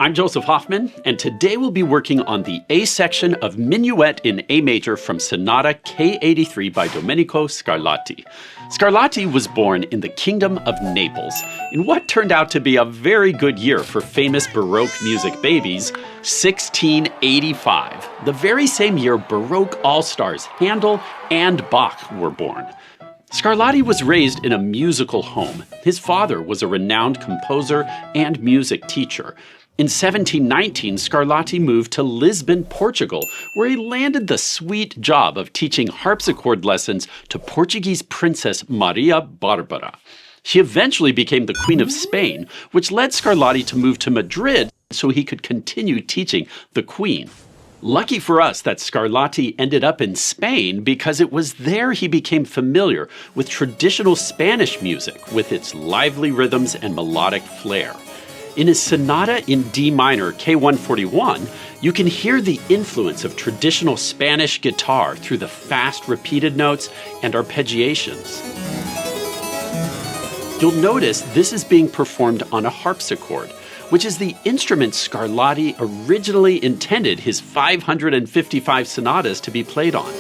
I'm Joseph Hoffman, and today we'll be working on the A section of Minuet in A major from Sonata K83 by Domenico Scarlatti. Scarlatti was born in the Kingdom of Naples in what turned out to be a very good year for famous Baroque music babies, 1685, the very same year Baroque all-stars Handel and Bach were born. Scarlatti was raised in a musical home. His father was a renowned composer and music teacher. In 1719, Scarlatti moved to Lisbon, Portugal, where he landed the sweet job of teaching harpsichord lessons to Portuguese Princess Maria Barbara. She eventually became the Queen of Spain, which led Scarlatti to move to Madrid so he could continue teaching the Queen. Lucky for us that Scarlatti ended up in Spain because it was there he became familiar with traditional Spanish music with its lively rhythms and melodic flair. In his Sonata in D minor, K141, you can hear the influence of traditional Spanish guitar through the fast repeated notes and arpeggiations. You'll notice this is being performed on a harpsichord, which is the instrument Scarlatti originally intended his 555 sonatas to be played on.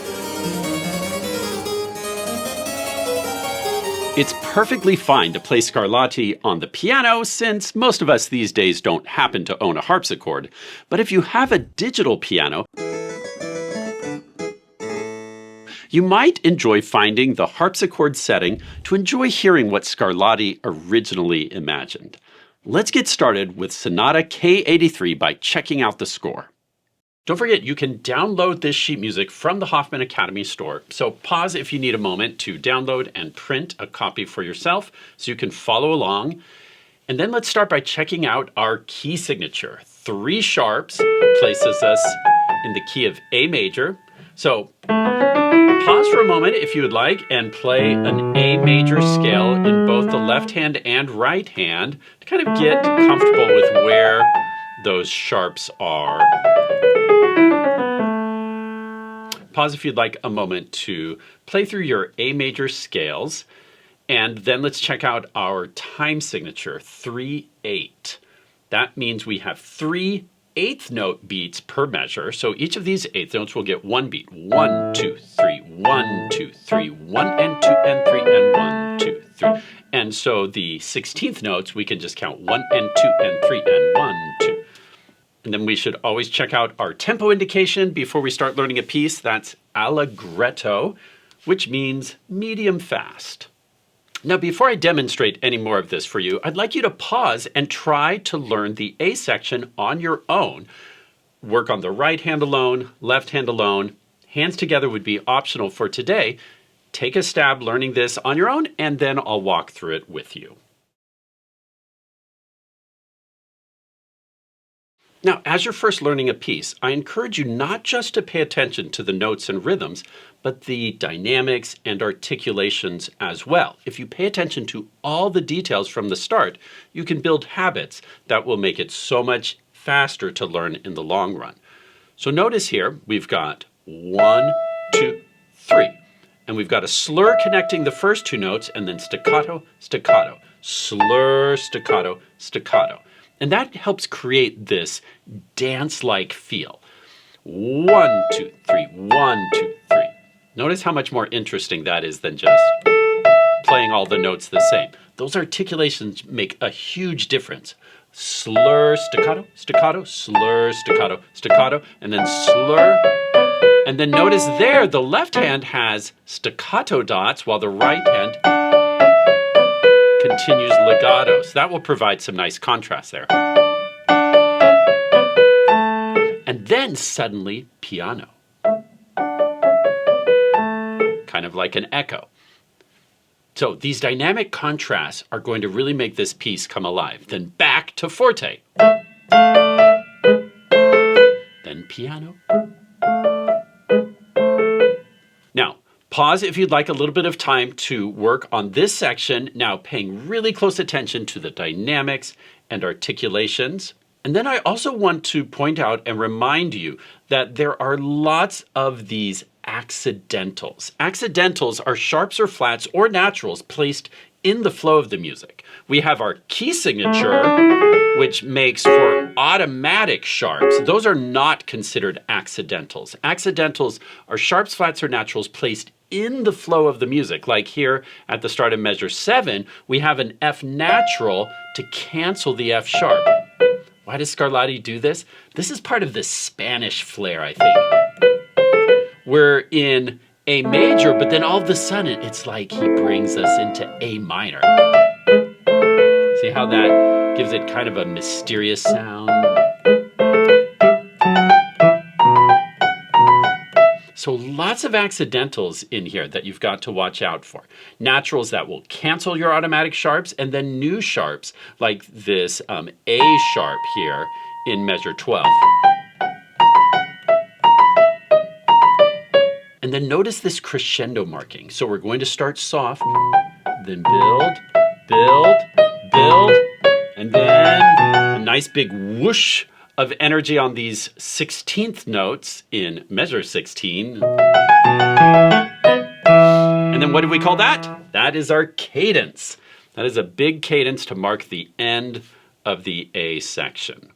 It's perfectly fine to play Scarlatti on the piano since most of us these days don't happen to own a harpsichord. But if you have a digital piano, you might enjoy finding the harpsichord setting to enjoy hearing what Scarlatti originally imagined. Let's get started with Sonata K83 by checking out the score. Don't forget, you can download this sheet music from the Hoffman Academy store. So pause if you need a moment to download and print a copy for yourself so you can follow along. And then let's start by checking out our key signature. 3 sharps places us in the key of A major. So pause for a moment if you would like and play an A major scale in both the left hand and right hand to kind of get comfortable with where those sharps are. Pause if you'd like a moment to play through your A major scales, and then let's check out our time signature, 3/8. That means we have 3 eighth note beats per measure, so each of these eighth notes will get 1 beat. 1, 2, 3, 1, 2, 3, 1 and 2 and 3 and 1, 2, 3. And so the 16th notes we can just count 1 and 2 and 3 and 1, 2. And then we should always check out our tempo indication before we start learning a piece. That's allegretto, which means medium fast. Now, before I demonstrate any more of this for you, I'd like you to pause and try to learn the A section on your own. Work on the right hand alone, left hand alone. Hands together would be optional for today. Take a stab learning this on your own, and then I'll walk through it with you. Now, as you're first learning a piece, I encourage you not just to pay attention to the notes and rhythms, but the dynamics and articulations as well. If you pay attention to all the details from the start, you can build habits that will make it so much faster to learn in the long run. So notice here, we've got 1, 2, 3. And we've got a slur connecting the first 2 notes, and then staccato, staccato, slur, staccato, staccato. And that helps create this dance-like feel. 1, 2, 3, 1, 2, 3. Notice how much more interesting that is than just playing all the notes the same. Those articulations make a huge difference. Slur, staccato, staccato, slur, staccato, staccato, and then slur. And then notice there, the left hand has staccato dots while the right hand continues legato. So that will provide some nice contrast there. And then suddenly piano. Kind of like an echo. So these dynamic contrasts are going to really make this piece come alive. Then back to forte. Then piano. Now, pause if you'd like a little bit of time to work on this section, now paying really close attention to the dynamics and articulations. And then I also want to point out and remind you that there are lots of these accidentals. Accidentals are sharps or flats or naturals placed in the flow of the music. We have our key signature, which makes for automatic sharps. Those are not considered accidentals. Accidentals are sharps, flats, or naturals placed in the flow of the music. Like here at the start of measure 7, we have an F natural to cancel the F sharp. Why does Scarlatti do this? This is part of the Spanish flair, I think. We're in A major, but then all of a sudden it's like he brings us into A minor. See how that gives it kind of a mysterious sound? So lots of accidentals in here that you've got to watch out for. Naturals that will cancel your automatic sharps, and then new sharps like this A sharp here in measure 12. And then notice this crescendo marking. So we're going to start soft, then build, build, build, and then a nice big whoosh of energy on these 16th notes in measure 16. And then what do we call that? That is our cadence. That is a big cadence to mark the end of the A section.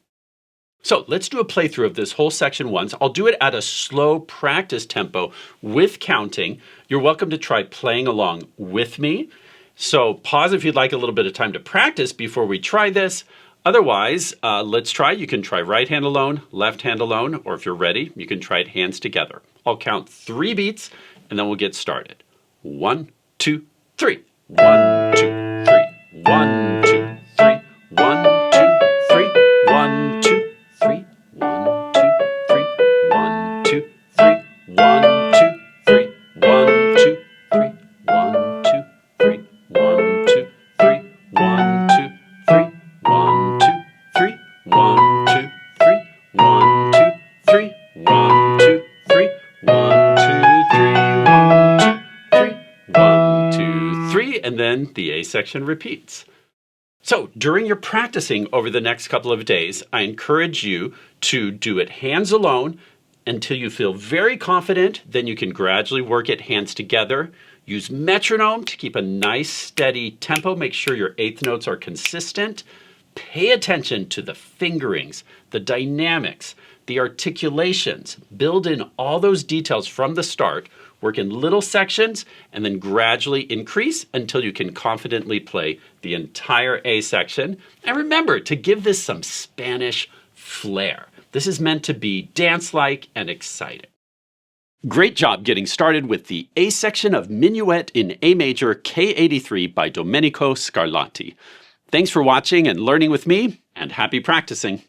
So let's do a playthrough of this whole section once. I'll do it at a slow practice tempo with counting. You're welcome to try playing along with me. So pause if you'd like a little bit of time to practice before we try this. Otherwise, let's try. You can try right hand alone, left hand alone, or if you're ready, you can try it hands together. I'll count 3 beats, and then we'll get started. 1, 2, 3. 1, 2, 3. 1, 2, 3. 1, 2, 3. 1, 2, 3. 1, 2, 3. 1, 2, 3. 1, 2, 3. 1, 2, 3. 1, 2, 3. 1, 2, 3. 1, 2, 3. 1, 2, 3. 1, 2, 3. 1, 2, 3. 1, 2, 3. 1, 2, 3. 1, 2, 3. 1, 2, 3. And then the A section repeats. So during your practicing over the next couple of days, I encourage you to do it hands alone until you feel very confident. Then you can gradually work it hands together. Use metronome to keep a nice steady tempo. Make sure your 8th notes are consistent. Pay attention to the fingerings, the dynamics, the articulations. Build in all those details from the start. Work in little sections and then gradually increase until you can confidently play the entire A section. And remember to give this some Spanish flair. This is meant to be dance-like and exciting. Great job getting started with the A section of Minuet in A major K83 by Domenico Scarlatti. Thanks for watching and learning with me, and happy practicing.